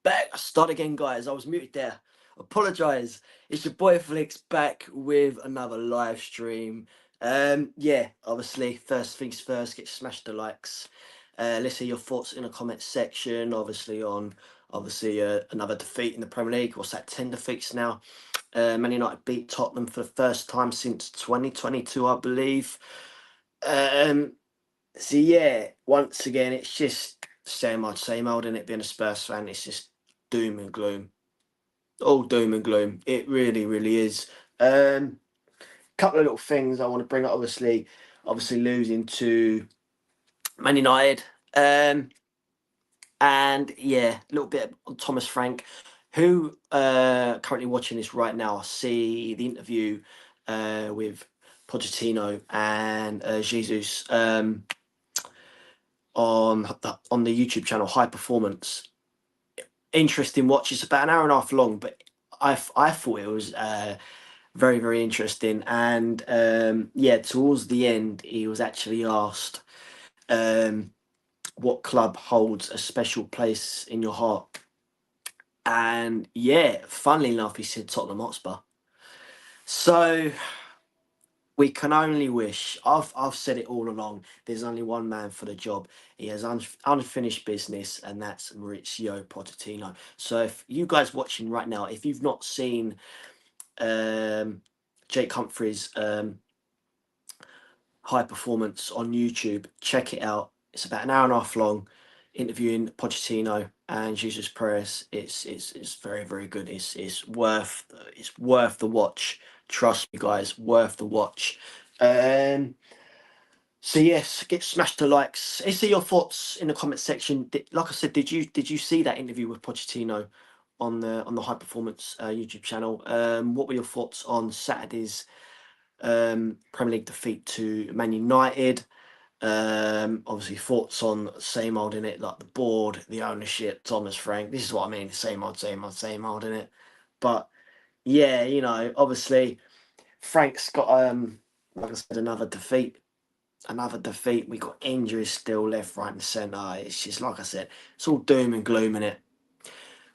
back. I start again, guys. I was muted there. Apologise. It's your boy Flicks back with another live stream. Yeah, obviously, first things first, get smashed the likes. Let's hear your thoughts in the comment section. Obviously, on another defeat in the Premier League. What's that? 10 defeats now. Man United beat Tottenham for the first time since 2022, I believe. So yeah, once again, it's just same old, and it being a Spurs fan, it's just doom and gloom. All doom and gloom. It really, really is. Couple of little things I want to bring up. Obviously losing to Man United. And yeah, a little bit on Thomas Frank, who currently watching this right now. I see the interview with Pochettino and Jesus. On the YouTube channel High Performance. Interesting watch. It's about an hour and a half long, but I thought it was very, very interesting. And yeah, towards the end, he was actually asked what club holds a special place in your heart. And yeah, funnily enough, he said Tottenham Hotspur. So we can only wish. I've said it all along. There's only one man for the job. He has unfinished business, and that's Mauricio Pochettino. So if you guys watching right now, if you've not seen Jake Humphrey's High Performance on YouTube, check it out. It's about an hour and a half long, interviewing Pochettino and Jesus Perez. It's very, very good. It's worth the watch. Trust me, guys, worth the watch. So yes, get smashed to likes. Let's see your thoughts in the comment section. Like I said, did you see that interview with Pochettino on the High Performance YouTube channel? What were your thoughts on Saturday's Premier League defeat to Man United? Obviously thoughts on same old in it, like the board, the ownership, Thomas Frank. This is what I mean, same old in it. But yeah, obviously Frank's got like I said, another defeat. We got injuries still left, right, and centre. It's just like I said, it's all doom and gloom in it.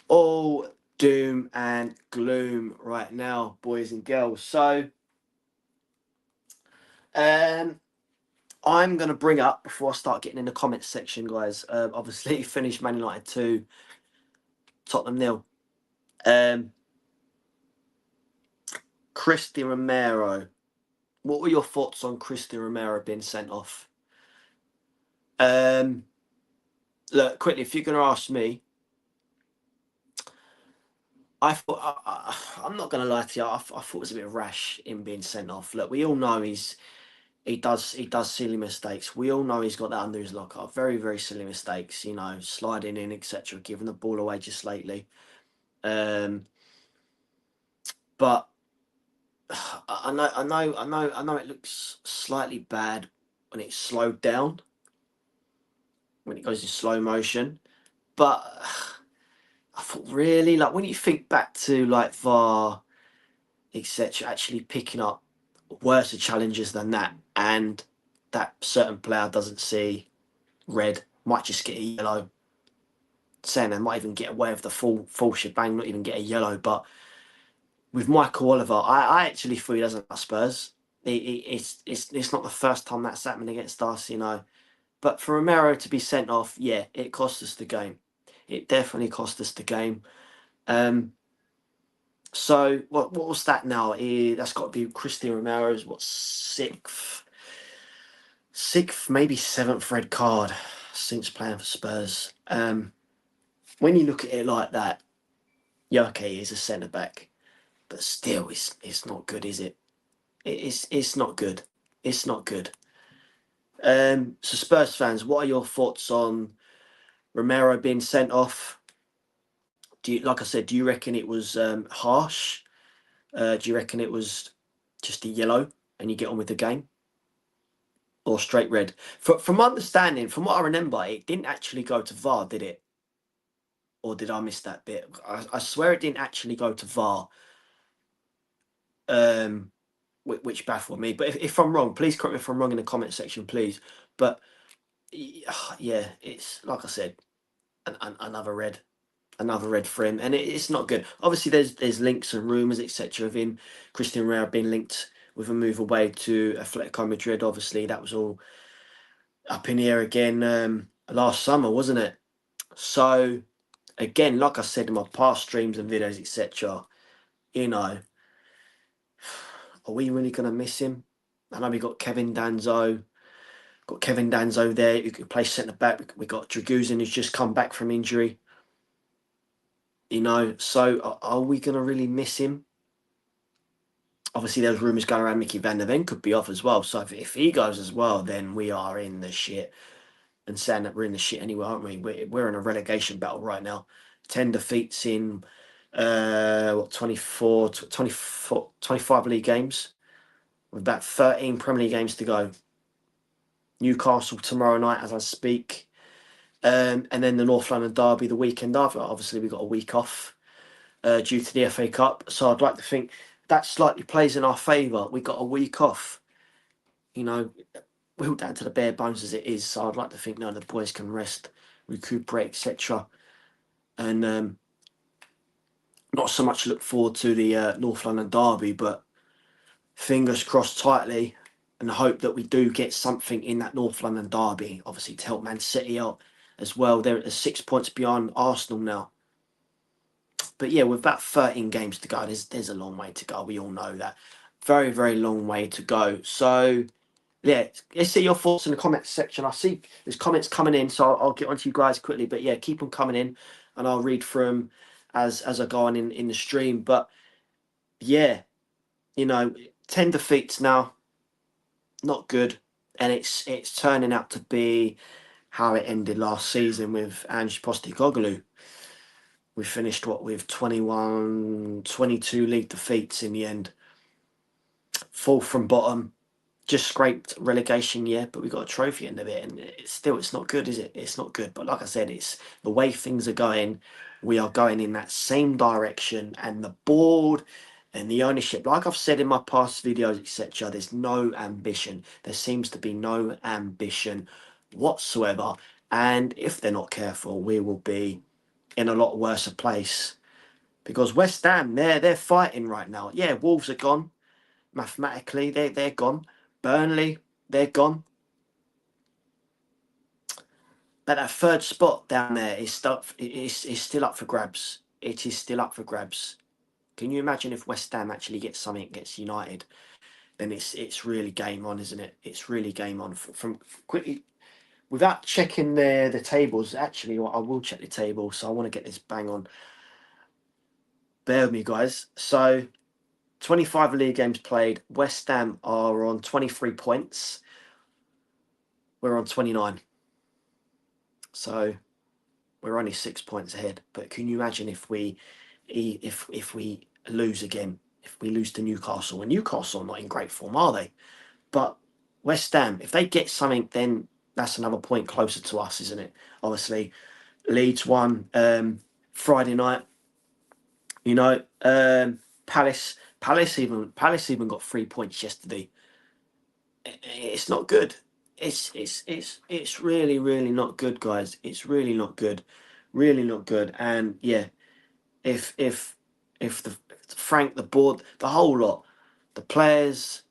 All doom and gloom right now, boys and girls. So I'm gonna bring up before I start getting in the comments section, guys. Obviously finished Man United 2, Tottenham 0. Cristian Romero. What were your thoughts on Cristian Romero being sent off? Look, quickly, if you're going to ask me, I thought I'm not going to lie to you. I thought it was a bit rash in being sent off. Look, we all know he does silly mistakes. We all know he's got that under his locker. Very, very silly mistakes. Sliding in, etc., giving the ball away just lately. But I know it looks slightly bad when it's slowed down, when it goes in slow motion. But I thought, really, like, when you think back to like VAR, etc., actually picking up worse challenges than that, and that certain player doesn't see red, might just get a yellow. Saying they might even get away with the full shebang, not even get a yellow. But with Michael Oliver, I actually thought he doesn't like Spurs. It's not the first time that's happened against us, But for Romero to be sent off, yeah, it cost us the game. It definitely cost us the game. So what was that now? That's got to be Cristian Romero's sixth, maybe seventh red card since playing for Spurs. When you look at it like that, yeah, okay, he's a centre back, but still, it's not good, is it? It's not good. It's not good. So Spurs fans, what are your thoughts on Romero being sent off? Like I said, do you reckon it was harsh? Do you reckon it was just a yellow and you get on with the game? Or straight red? From my understanding, from what I remember, it didn't actually go to VAR, did it? Or did I miss that bit? I swear it didn't actually go to VAR. Which baffled me. But if I'm wrong, please correct me if I'm wrong in the comment section, please. But yeah, it's like I said, another red. another red for him, and it's not good. Obviously, there's links and rumours, etc., of him, Christian Rea being linked with a move away to Atletico Madrid. Obviously, that was all up in the air again last summer, wasn't it? So again, like I said in my past streams and videos, etc., you know, are we really going to miss him? I know we got Kevin Danzo. Got Kevin Danzo there who can play centre back. We got Draguzin who's just come back from injury. You know, so are we going to really miss him? Obviously, there's rumours going around Mickey Van der Ven could be off as well. So if he goes as well, then we are in the shit. And saying that we're in the shit anyway, aren't we? We're in a relegation battle right now. 10 defeats in, 25 league games. With about 13 Premier League games to go. Newcastle tomorrow night as I speak. And then the North London derby the weekend after. Obviously, we've got a week off due to the FA Cup. So I'd like to think that slightly plays in our favour. We got a week off. You know, we're all down to the bare bones as it is. So I'd like to think now the boys can rest, recuperate, etc. And not so much look forward to the North London derby, but fingers crossed tightly and hope that we do get something in that North London derby. Obviously, to help Man City out as well. They're 6 points beyond Arsenal now. But yeah, with about 13 games to go, there's a long way to go. We all know that. Very, very long way to go. So yeah, let's see your thoughts in the comments section. I see there's comments coming in, so I'll get onto you guys quickly. But yeah, keep them coming in, and I'll read through them as I go on in the stream. But yeah, you know, 10 defeats now, not good, and it's turning out to be how it ended last season with Ange Postecoglou. We finished with 21, 22 league defeats in the end. Fourth from bottom. Just scraped relegation, yeah, but we got a trophy end of it, and it's not good, is it? It's not good. But like I said, it's the way things are going. We are going in that same direction, and the board and the ownership, like I've said in my past videos, etc., there's no ambition. There seems to be no ambition whatsoever, and if they're not careful, we will be in a lot worse a place. Because West Ham, they're fighting right now. Yeah, Wolves are gone. Mathematically, they're gone. Burnley, they're gone. But that third spot down there is still up for grabs. It is still up for grabs. Can you imagine if West Ham actually gets something against United? Then it's really game on, isn't it? It's really game on. From quickly, without checking the tables, actually, I will check the table. So I want to get this bang on. Bear with me, guys. So 25 league games played. West Ham are on 23 points. We're on 29. So we're only 6 points ahead. But can you imagine if we lose again? If we lose to Newcastle, and Newcastle are not in great form, are they? But West Ham, if they get something, then that's another point closer to us, isn't it? Obviously, Leeds won Friday night. You know, Palace even got 3 points yesterday. It's not good. It's really, really not good, guys. It's really not good. Really not good. And yeah, if the Frank, the board, the whole lot, the players,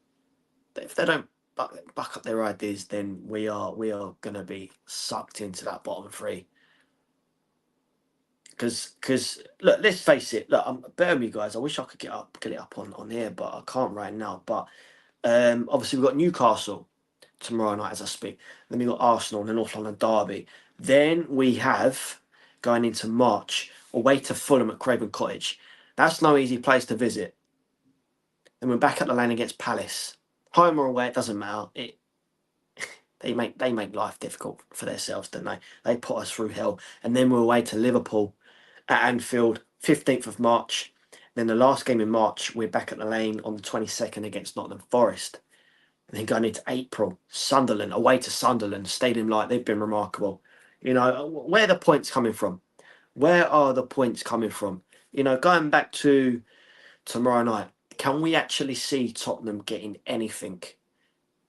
if they don't back up their ideas, then we are gonna be sucked into that bottom three. Because look, let's face it. Look, bear with me, guys. I wish I could get it up on here, but I can't right now. But obviously we've got Newcastle tomorrow night as I speak. Then we've got Arsenal and the North London derby. Then we have, going into March, away to Fulham at Craven Cottage. That's no easy place to visit. Then we're back at the lane against Palace. Home or away, it doesn't matter. They make life difficult for themselves, don't they? They put us through hell. And then we're away to Liverpool at Anfield, 15th of March. Then the last game in March, we're back at the lane on the 22nd against Nottingham Forest. And then going into April, Sunderland, away to Sunderland, Stadium Light, they've been remarkable. You know, where are the points coming from? Where are the points coming from? You know, going back to tomorrow night, can we actually see Tottenham getting anything?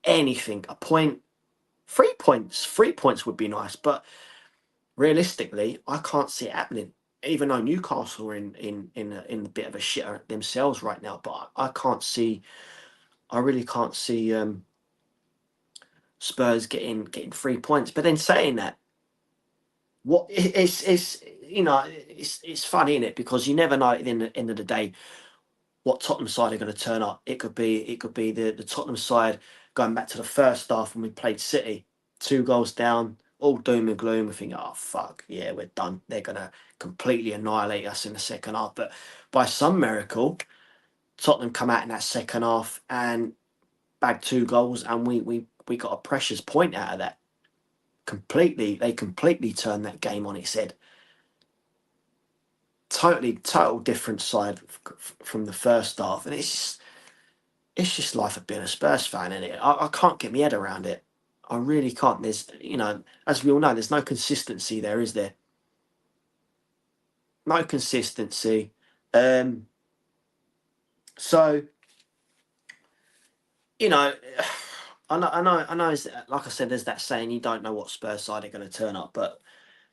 Anything? A point? 3 points? 3 points would be nice, but realistically, I can't see it happening. even though Newcastle are in a bit of a shitter themselves right now, but I can't see. I really can't see Spurs getting 3 points. But then saying that, it's you know it's funny, isn't it? Because you never know at the end of the day what Tottenham side are going to turn up. It could be the Tottenham side going back to the first half when we played City, 2 goals down, all doom and gloom. We think, oh fuck, yeah, we're done. They're going to completely annihilate us in the second half. But by some miracle, Tottenham come out in that second half and bagged 2 goals, and we got a precious point out of that. They completely turned that game on its head. Total different side from the first half, and it's just life of being a Spurs fan, isn't it? I can't get my head around it. I really can't. There's, as we all know, there's no consistency there, is there? No consistency. So, you know, I know. Like I said, there's that saying, you don't know what Spurs side are going to turn up. But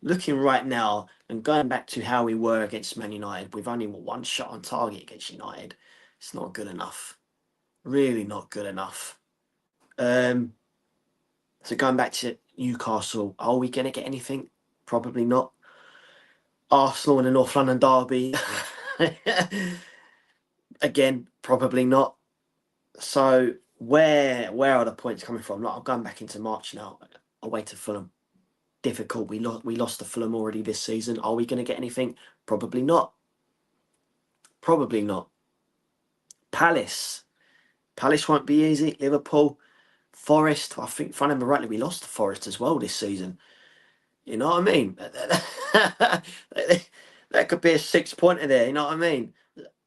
looking right now and going back to how we were against Man United, we've only got 1 shot on target against United. It's not good enough. Really not good enough. So going back to Newcastle, are we going to get anything? Probably not. Arsenal in the North London derby, again, probably not. So where are the points coming from? Like, I'm going back into March now, away to Fulham. Difficult. We lost to Fulham already this season. Are we going to get anything? Probably not. Probably not. Palace won't be easy. Liverpool, Forest. I think, if I remember rightly, we lost to Forest as well this season. You know what I mean? That could be a 6-pointer there. You know what I mean?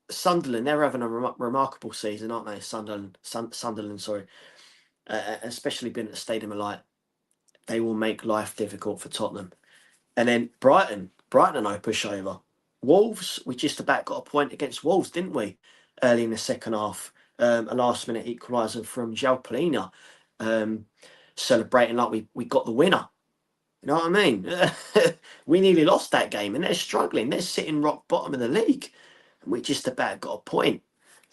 Sunderland, they're having a remarkable season, aren't they? Sunderland, sorry. Especially being at the Stadium of Light. They will make life difficult for Tottenham. And then Brighton are no pushover. Wolves, we just about got a point against Wolves, didn't we? Early in the second half. A last-minute equaliser from Jalpalina. Celebrating like we got the winner. You know what I mean? We nearly lost that game, and they're struggling. They're sitting rock bottom of the league. And we just about got a point.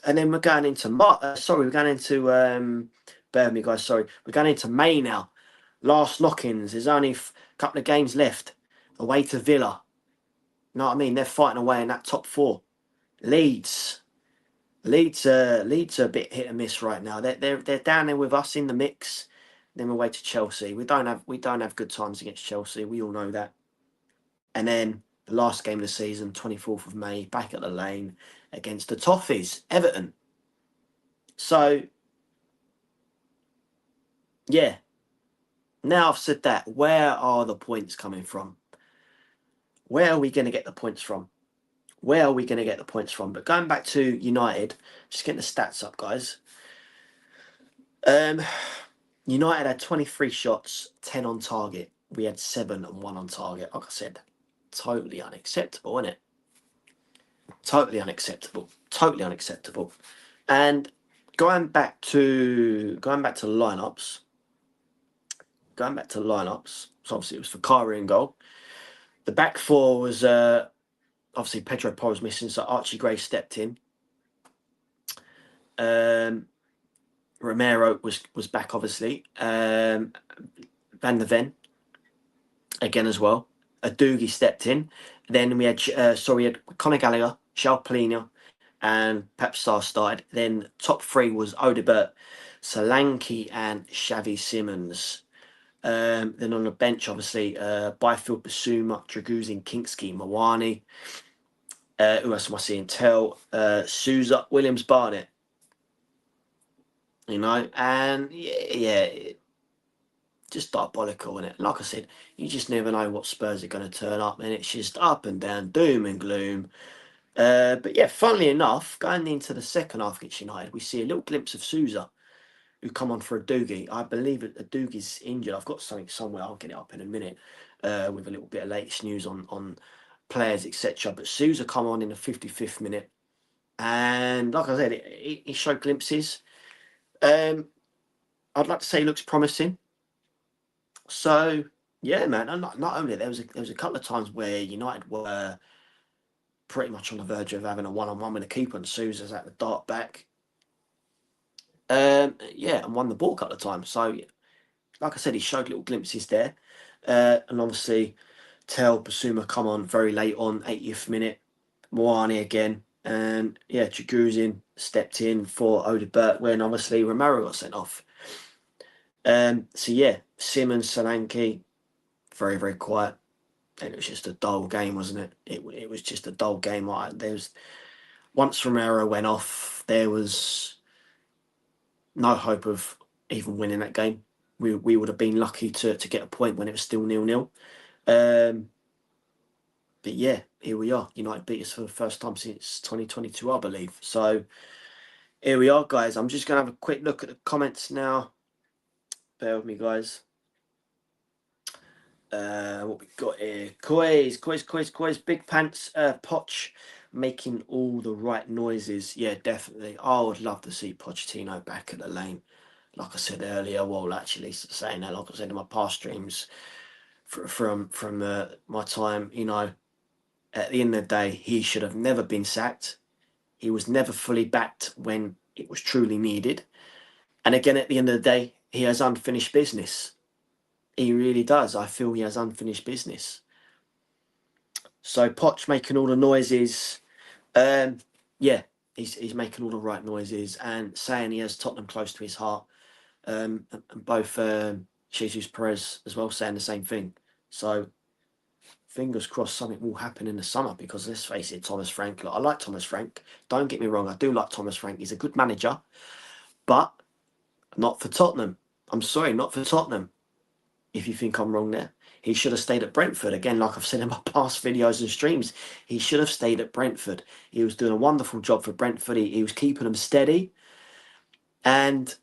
And then we're going into we're going into bear with me, guys. Sorry, we're going into May now. Last knock-ins. There's only a couple of games left. Away to Villa. You know what I mean? They're fighting away in that top 4. Leeds are a bit hit and miss right now. They're down there with us in the mix. Then we're away to Chelsea. We don't have good times against Chelsea. We all know that. And then the last game of the season, 24th of May, back at the Lane against the Toffees, Everton. So, yeah. Now I've said that, where are the points coming from? Where are we going to get the points from? But going back to United, just getting the stats up, guys. United had 23 shots, 10 on target. We had 7 and 1 on target. Like I said, totally unacceptable, isn't it? Totally unacceptable. And going back to lineups. So obviously it was for Kyrie in goal. The back 4 was obviously Pedro Porro's missing, so Archie Gray stepped in. Romero was back, obviously. Van der Ven again as well. Adugi stepped in. Then we had Conor Gallagher, Jalpalina, and Pep Star started. Then top 3 was Odebert, Solanke, and Xavi Simons. Then on the bench, obviously, Byfield, Basuma, Draguzin, Kinksky, Mawani. Who else am I seeing? Souza, Williams, Barnett. You know, and yeah, just diabolical, isn't it? Like I said, you just never know what Spurs are going to turn up, and it's just up and down, doom and gloom. But yeah, funnily enough, going into the second half against United, we see a little glimpse of Souza, who come on for Adugi. I believe Adugi's injured. I've got something somewhere. I'll get it up in a minute with a little bit of latest news on players, etc. But Souza come on in the 55th minute, and like I said, he showed glimpses. I'd like to say he looks promising. So yeah, man. And not only there was a couple of times where United were pretty much on the verge of having a one-on-one with the keeper, and Sousa's at the dart back. Yeah, and won the ball a couple of times. So, like I said, he showed little glimpses there. And obviously, Basuma come on very late on, 80th minute. Moani again. And yeah, Chaguzin stepped in for Odebert when obviously Romero got sent off. So yeah, Simmons, Solanke, very, very quiet. And it was just a dull game, wasn't it? It was just a dull game. Like once Romero went off, there was no hope of even winning that game. We would have been lucky to get a point when it was still 0-0. But yeah, here we are. United beat us for the first time since 2022, I believe. So here we are, guys. I'm just going to have a quick look at the comments now. Bear with me, guys. What we got here? COYS. Big Pants, Poch making all the right noises. Yeah, definitely. I would love to see Pochettino back at the Lane. Like I said earlier, well, actually saying that, like I said in my past streams, from my time, you know, at the end of the day, he should have never been sacked. He was never fully backed when it was truly needed. And again, at the end of the day, he has unfinished business. He really does. I feel he has unfinished business. So Poch making all the noises. Yeah, he's making all the right noises and saying he has Tottenham close to his heart. And both Jesus Perez as well saying the same thing. So fingers crossed something will happen in the summer, because let's face it, Thomas Frank, look, I like Thomas Frank. Don't get me wrong, I do like Thomas Frank. He's a good manager, but not for Tottenham. I'm sorry, not for Tottenham. If you think I'm wrong there, he should have stayed at Brentford. Again, like I've said in my past videos and streams, he should have stayed at Brentford. He was doing a wonderful job for Brentford. He was keeping them steady. And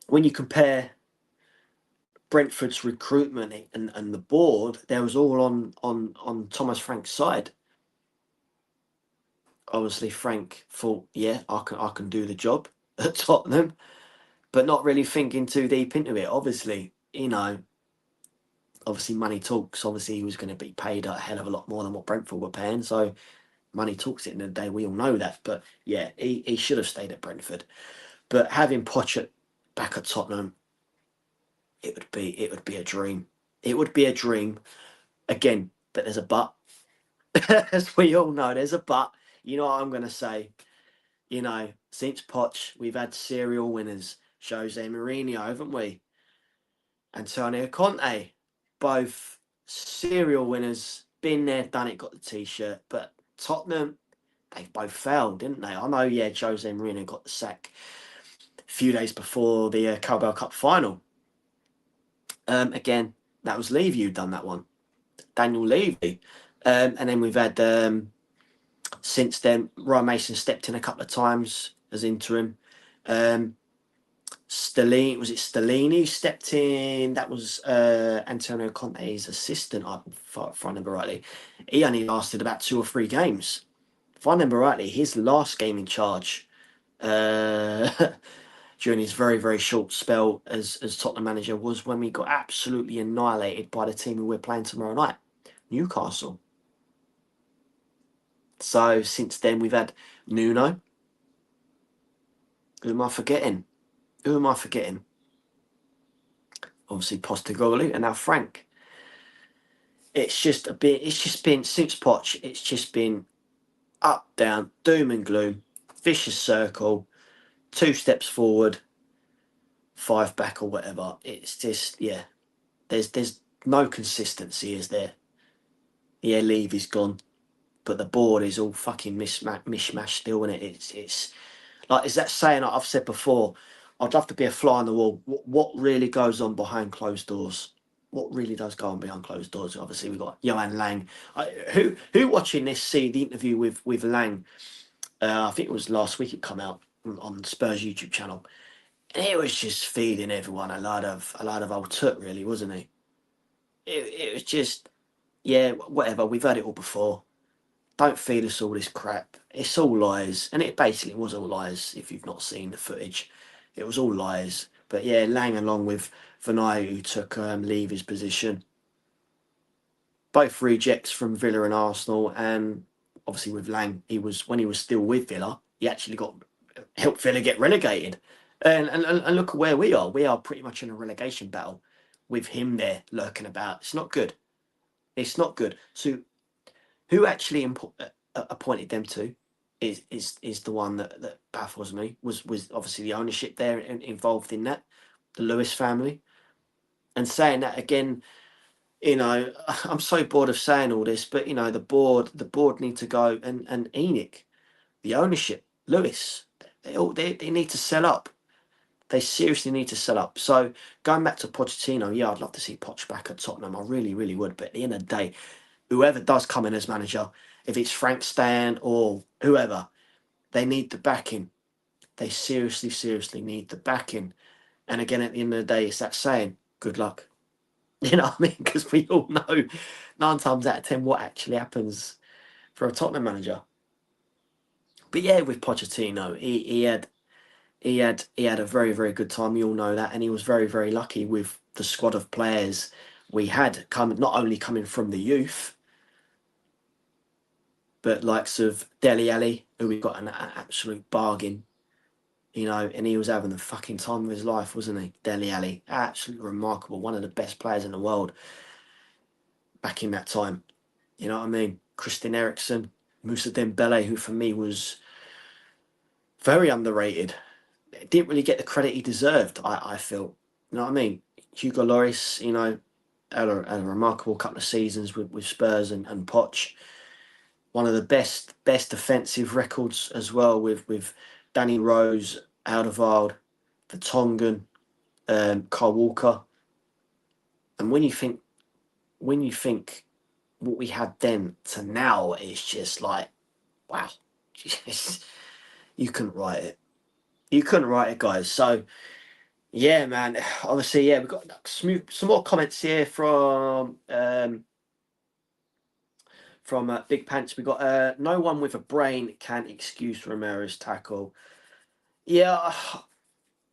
when you compare Brentford's recruitment and the board, there was all on Thomas Frank's side. Obviously, Frank thought, yeah, I can do the job at Tottenham, but not really thinking too deep into it. Obviously, you know, obviously money talks. Obviously, he was going to be paid a hell of a lot more than what Brentford were paying. So money talks at the end of the day. We all know that. But yeah, he should have stayed at Brentford. But having Poch back at Tottenham, it would be a dream. It would be a dream. Again, but there's a but. As we all know, there's a but. You know what I'm going to say? You know, since Poch, we've had serial winners. Jose Mourinho, haven't we? Antonio Conte, both serial winners. Been there, done it, got the T-shirt. But Tottenham, they both failed, didn't they? I know, yeah, Jose Mourinho got the sack a few days before the Carabao Cup final. Again, that was Levy who done that one. Daniel Levy. And then we've had, since then, Ryan Mason stepped in a couple of times as interim. Stellini stepped in? That was Antonio Conte's assistant, if I remember rightly. He only lasted about 2 or 3 games. If I remember rightly, his last game in charge during his very, very short spell as Tottenham manager was when we got absolutely annihilated by the team who we're playing tomorrow night, Newcastle. So since then, we've had Nuno. Who am I forgetting? Obviously Postecoglou, and now Frank. It's just been since Poch, it's just been up, down, doom and gloom, vicious circle, 2 steps forward, 5 back or whatever. It's just, yeah, there's no consistency, is there? Yeah, Levy's gone, but the board is all fucking mishmash still, isn't it? It's like, is that saying, like I've said before, I'd love to be a fly on the wall. What really goes on behind closed doors? What really does go on behind closed doors? Obviously, we've got Johan Lang. Who watching this see the interview with Lang? I think it was last week it come out on Spurs YouTube channel. And he was just feeding everyone a lot of old tut, really, wasn't he? It was just, yeah, whatever. We've had it all before. Don't feed us all this crap. It's all lies. And it basically was all lies if you've not seen the footage. It was all lies. But yeah, Lang along with Vinay, who took Levy's position. Both rejects from Villa and Arsenal. And obviously with Lang, when he was still with Villa, he actually helped Villa get relegated. And look at where we are. We are pretty much in a relegation battle with him there lurking about. It's not good. It's not good. So who actually appointed them to is the one that baffles me. Was obviously the ownership there involved in that, the Lewis family. And saying that again, I'm so bored of saying all this, but the board need to go, and Enic, the ownership, Lewis, they need to sell up. They seriously need to sell up. So going back to Pochettino, yeah, I'd love to see Poch back at Tottenham. I really, really would. But at the end of the day, whoever does come in as manager, if it's Frank Stan or whoever, they need the backing. They seriously, seriously need the backing. And again, at the end of the day, it's that saying, good luck. You know what I mean? Because we all know 9 times out of 10 what actually happens for a Tottenham manager. But yeah, with Pochettino, he had a very, very good time. You all know that, and he was very, very lucky with the squad of players we had not only coming from the youth, but likes of Dele Alli, who we got an absolute bargain, and he was having the fucking time of his life, wasn't he? Dele Alli, absolutely remarkable, one of the best players in the world back in that time. You know what I mean? Christian Eriksen, Moussa Dembele, who for me was very underrated. Didn't really get the credit he deserved, I feel. You know what I mean? Hugo Lloris, had a remarkable couple of seasons with Spurs and Poch. One of the best defensive records as well with Danny Rose, Alderweireld, Vertonghen, Kyle Walker. And when you think what we had then to now, it's just like, wow, you couldn't write it. You couldn't write it, guys. So, yeah, man. Obviously, yeah, we've got some more comments here from Big Pants. We got no one with a brain can excuse Romero's tackle. Yeah,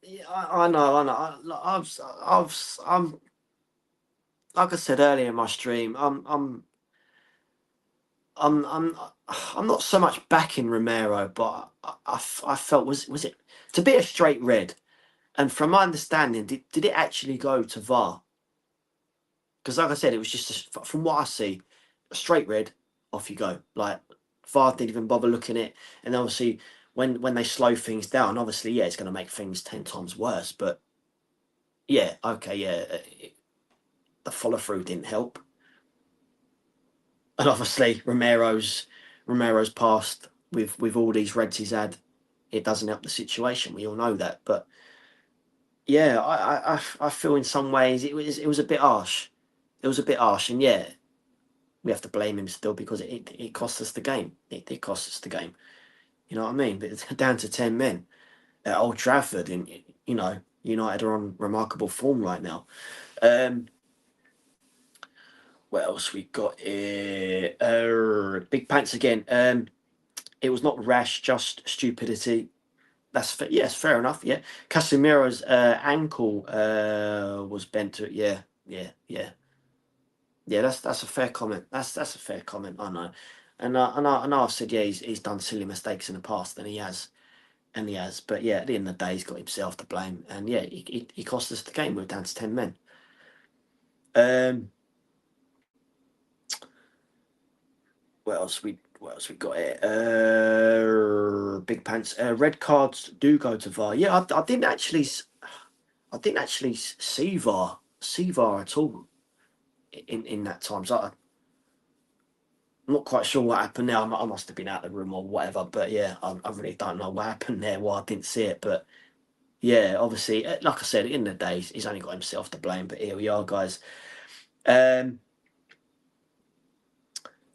yeah, I know. I'm like I said earlier in my stream. I'm not so much backing Romero, but I felt was it to be a straight red. And from my understanding, did it actually go to VAR? Because like I said, it was just from what I see, a straight red, off you go. Like VAR didn't even bother looking at it. And obviously, when they slow things down, obviously, yeah, it's going to make things 10 times worse. But yeah, okay, yeah, the follow through didn't help. And obviously, Romero's past with all these reds he's had, it doesn't help the situation. We all know that, but yeah, I feel in some ways it was a bit harsh. It was a bit harsh, and yeah, we have to blame him still because it cost us the game. It did cost us the game. You know what I mean? But it's down to 10 men at Old Trafford, and United are on remarkable form right now. What else we got here? Big Pants again. It was not rash, just stupidity. Yes, fair enough. Yeah, Casemiro's ankle was bent to it. Yeah, yeah, yeah, yeah. That's a fair comment. That's a fair comment. I know, and I know I've said yeah he's done silly mistakes in the past, and he has. But yeah, at the end of the day, he's got himself to blame, and yeah, he cost us the game. We're down to 10 men. What else we got here? Big Pants. Red cards do go to VAR. Yeah, I didn't actually see VAR at all in that time. So I'm not quite sure what happened there. I must have been out of the room or whatever. But yeah, I really don't know what happened there. Why I didn't see it. But yeah, obviously, like I said, at the end of the day, he's only got himself to blame. But here we are, guys.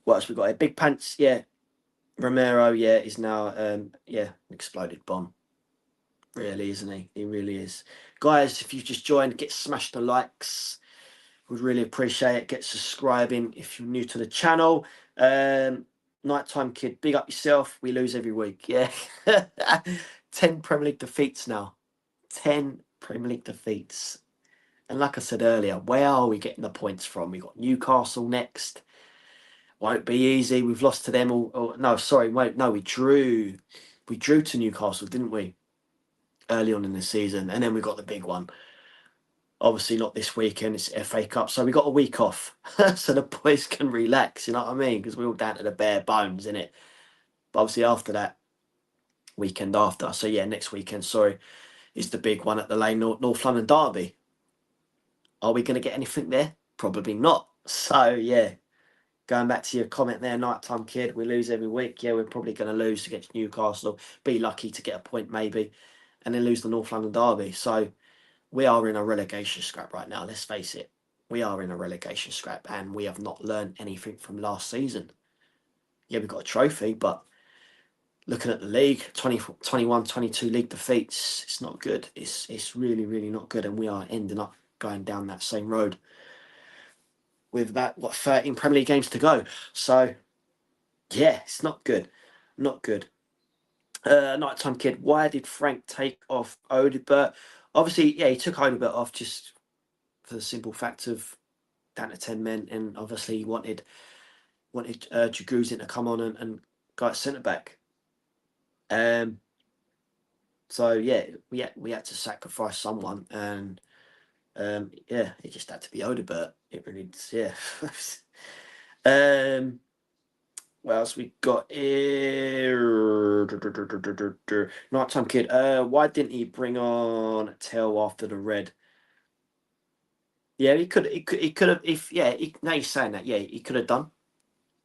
What else we got here? Big Pants. Yeah, Romero. Yeah, is now exploded bomb. Really, isn't he? He really is. Guys, if you've just joined, get smashed the likes. Would really appreciate it. Get subscribing if you're new to the channel. Nighttime Kid, big up yourself. We lose every week. Yeah. 10 Premier League defeats now. 10 Premier League defeats. And like I said earlier, where are we getting the points from? We got Newcastle next. Won't be easy. We've lost to them all. No, sorry, wait, no, we drew. We drew to Newcastle, didn't we? Early on in the season, and then we got the big one. Obviously, not this weekend. It's FA Cup, so we got a week off, so the boys can relax. You know what I mean? Because we're all down to the bare bones, innit? But obviously, after that weekend after, so yeah, next weekend. Sorry, is the big one at the Lane North London Derby. Are we going to get anything there? Probably not. So yeah, going back to your comment there, nighttime kid, we lose every week. Yeah, we're probably going to lose against Newcastle. Be lucky to get a point maybe, and then lose the North London Derby. So we are in a relegation scrap right now. Let's face it, we are in a relegation scrap, and we have not learned anything from last season. Yeah, we got a trophy, but looking at the league, 20, 21, 22 league defeats, it's not good. It's really, really not good, and we are ending up going down that same road with about, 13 Premier League games to go. So, yeah, it's not good. Not good. Nighttime kid, why did Frank take off Odibert? Obviously, yeah, he took Odibert off just for the simple fact of down to 10 men, and obviously he wanted Jaguzin to come on and go at centre back. So yeah, we had to sacrifice someone, and yeah, it just had to be Odibert. It really, yeah. What else we got here? Nighttime kid. Why didn't he bring on Tell after the red? Yeah, he could. He could have. If yeah, now you're saying that. Yeah, he could have done.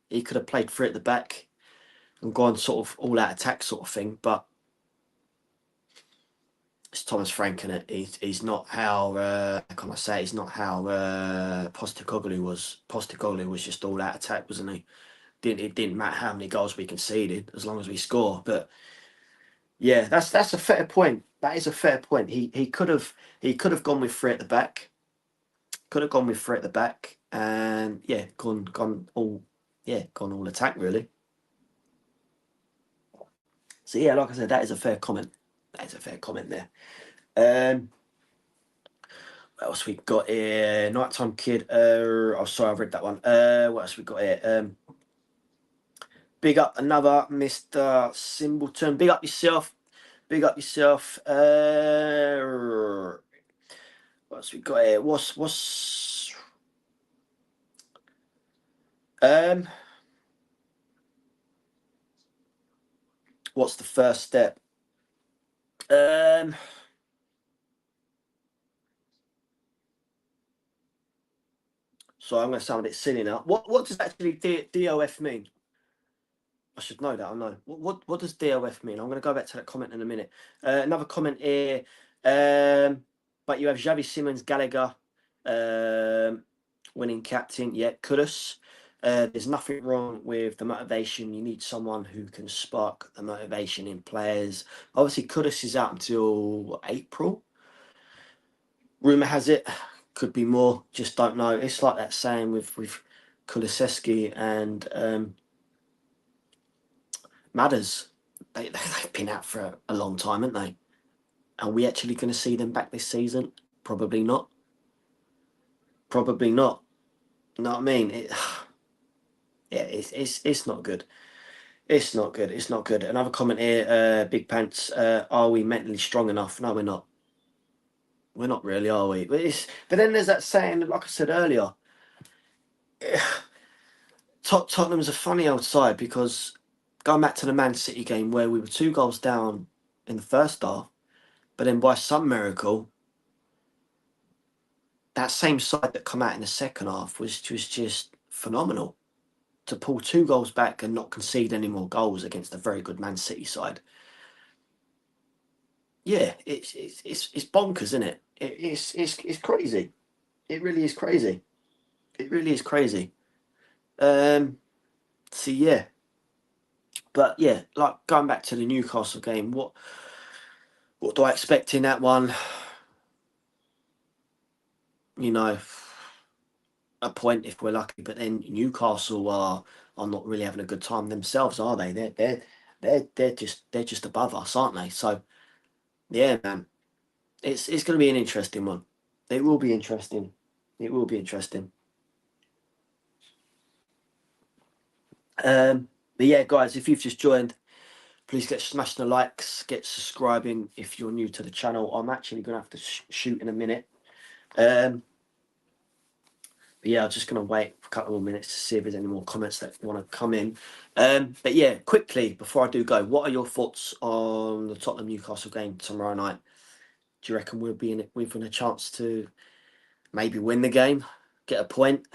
He could have played free at the back and gone sort of all out attack sort of thing. But it's Thomas Frank, and he's not how how can I say? He's not how Postecoglou was. Postecoglou was just all out attack, wasn't he? It didn't matter how many goals we conceded as long as we score. But yeah, that's a fair point. That is a fair point. He could have gone with three at the back. Could have gone with three at the back, and yeah, gone all attack really. So yeah, like I said, that is a fair comment. That is a fair comment there. What else we got here? Nighttime kid. Oh, sorry, I've read that one. What else we got here? Big up another Mr. Simbleton. Big up yourself. Big up yourself. What else we got here? Um what's the first step? Um so I'm going to sound a bit silly now. What does actually DOF mean? I should know that. I know. What does DOF mean? I'm going to go back to that comment in a minute. Another comment here. But you have Xavi Simons, Gallagher, winning captain. Yeah, Kudus. There's nothing wrong with the motivation. You need someone who can spark the motivation in players. Obviously, Kudus is out until April. Rumor has it, could be more. Just don't know. It's like that saying with Kulusevski and Matters. They've been out for a long time, haven't they? Are we actually going to see them back this season? Probably not. Probably not. You know what I mean? Yeah, it's not good. It's not good. It's not good. Another comment here, Big Pants. Are we mentally strong enough? No, we're not. We're not really, are we? But then there's that saying, like I said earlier, Tottenham's a funny old side because going back to the Man City game where we were 2 goals down in the first half, but then by some miracle, that same side that come out in the second half was just phenomenal. To pull 2 goals back and not concede any more goals against a very good Man City side. Yeah, it's bonkers, isn't it? It's crazy. It really is crazy. It really is crazy. So yeah, but yeah, like going back to the Newcastle game, what do I expect in that one? You know, a point if we're lucky. But then Newcastle are not really having a good time themselves, are they? They're just above us, aren't they? So yeah, man, it's going to be an interesting one. It will be interesting. It will be interesting. But yeah, guys, if you've just joined, please get smashing the likes, get subscribing if you're new to the channel. I'm actually going to have to shoot in a minute. But yeah, I'm just going to wait for a couple more minutes to see if there's any more comments that want to come in. But yeah, quickly, before I do go, what are your thoughts on the Tottenham Newcastle game tomorrow night? Do you reckon we'll be in it within a chance to maybe win the game, get a point,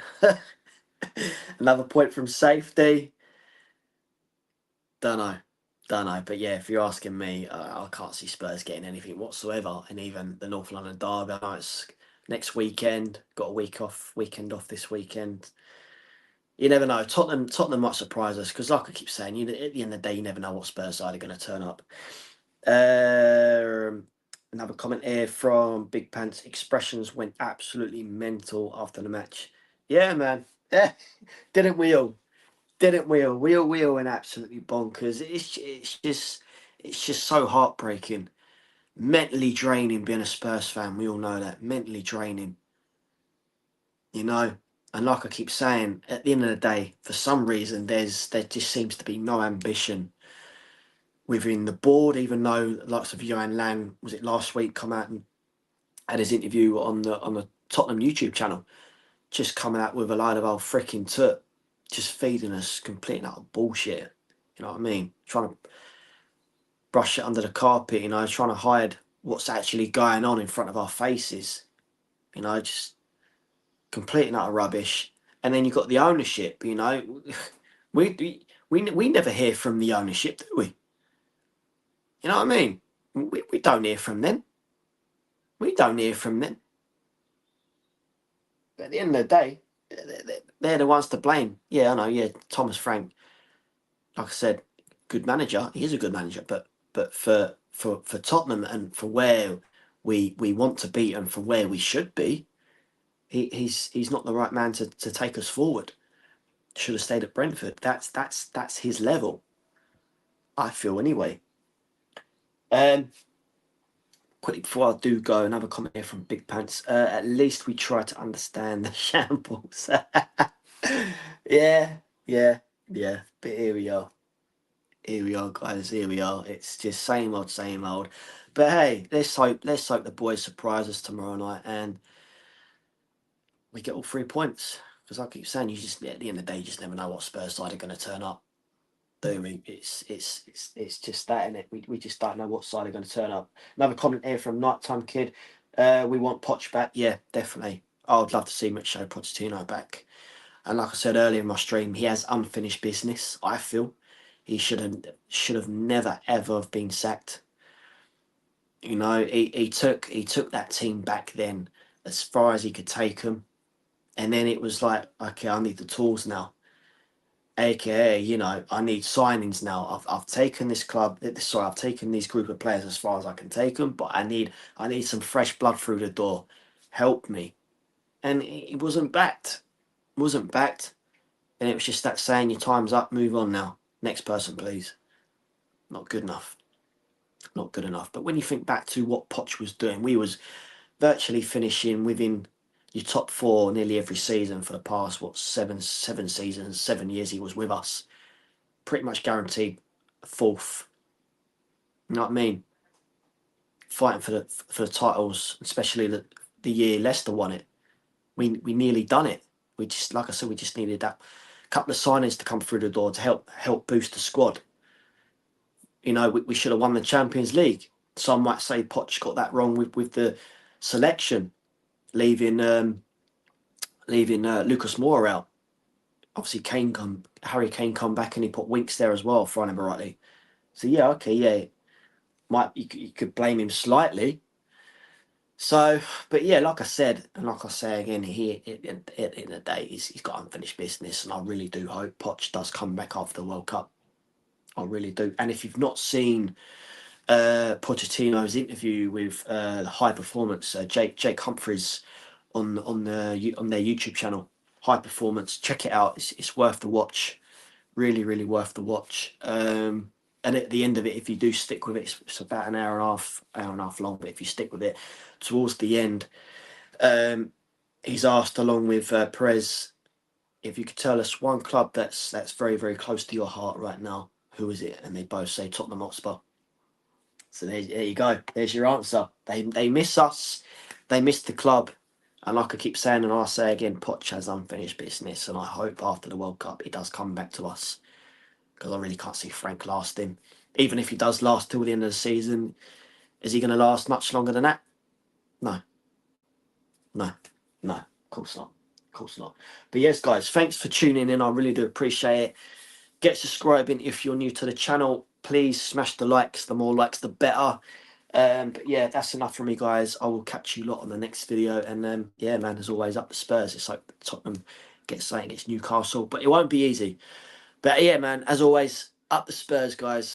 another point from safety? Don't know. But yeah, if you're asking me, I can't see Spurs getting anything whatsoever. And even the North London derby, I know it's next weekend. Got a weekend off this weekend. You never know. Tottenham might surprise us because, like I keep saying, at the end of the day, you never know what Spurs side are going to turn up. Another comment here from Big Pants. Expressions went absolutely mental after the match. Yeah, man. Yeah, didn't we all? Didn't we all? We all went absolutely bonkers. It's just so heartbreaking, mentally draining being a Spurs fan. We all know that, mentally draining. You know, and like I keep saying, at the end of the day, for some reason, there just seems to be no ambition within the board. Even though lots of Johan Lang, was it last week, come out and had his interview on the Tottenham YouTube channel, just coming out with a line of old freaking tut, just feeding us complete and utter bullshit. You know what I mean? Trying to brush it under the carpet, you know, trying to hide what's actually going on in front of our faces. You know, just complete and utter rubbish. And then you've got the ownership, you know. We never hear from the ownership, do we? You know what I mean? We don't hear from them. We don't hear from them. But at the end of the day, they're the ones to blame. Yeah, I know. Yeah, Thomas Frank, like I said, good manager. He is a good manager, but for Tottenham and for where we want to be and for where we should be, he's not the right man to take us forward. Should have stayed at Brentford. That's his level, I feel anyway. Quickly before I do go, another comment here from Big Pants. At least we try to understand the shambles. yeah, yeah, yeah. But here we are. Here we are, guys. Here we are. It's just same old, same old. But hey, let's hope the boys surprise us tomorrow night and we get all 3 points. Because I keep saying, you just at the end of the day, you just never know what Spurs side are going to turn up. Do we? It's just that, innit? We just don't know what side are going to turn up. Another comment here from Nighttime Kid. We want Poch back. Yeah, definitely. I would love to see Mauricio Pochettino back. And like I said earlier in my stream, he has unfinished business. I feel he should have never ever have been sacked. You know, he took that team back then as far as he could take them, and then it was like, okay, I need the tools now. AKA, you know, I need signings now. I've taken this club. Sorry, I've taken these group of players as far as I can take them, but I need some fresh blood through the door. Help me, and it wasn't backed. Wasn't backed, and it was just that saying, your time's up. Move on now. Next person, please. Not good enough. Not good enough. But when you think back to what Poch was doing, we was virtually finishing within your top four nearly every season for the past seven seasons, 7 years he was with us. Pretty much guaranteed fourth. You know what I mean? Fighting for the titles, especially the year Leicester won it. We nearly done it. We just, like I said, we just needed that couple of signings to come through the door to help boost the squad. You know, we should have won the Champions League. Some might say Poch got that wrong with the selection, leaving Lucas Moura out. Obviously, Harry Kane come back and he put Winks there as well, if I remember rightly. So yeah, okay, yeah, you could blame him slightly. So, but yeah, like I said, and like I say again, he at the end of the day, he's got unfinished business, and I really do hope Poch does come back after the World Cup. I really do. And if you've not seen Pochettino's interview with High Performance, Jake Humphries on their YouTube channel, High Performance. Check it out. It's worth the watch. Really, really worth the watch. And at the end of it, if you do stick with it, it's about an hour and a half long. But if you stick with it, towards the end, he's asked along with Perez, if you could tell us one club that's very, very close to your heart right now, who is it? And they both say Tottenham Hotspur. So there you go. There's your answer. They miss us. They miss the club. And like I keep saying, and I'll say again, Poch has unfinished business. And I hope after the World Cup, he does come back to us. Because I really can't see Frank lasting. Even if he does last till the end of the season, is he going to last much longer than that? No. No. No. Of course not. Of course not. But yes, guys, thanks for tuning in. I really do appreciate it. Get subscribing if you're new to the channel. Please smash the likes. The more likes, the better. But yeah, that's enough from me, guys. I will catch you lot on the next video. And yeah, man, as always, up the Spurs. It's like Tottenham gets something against Newcastle, but it won't be easy. But yeah, man, as always, up the Spurs, guys.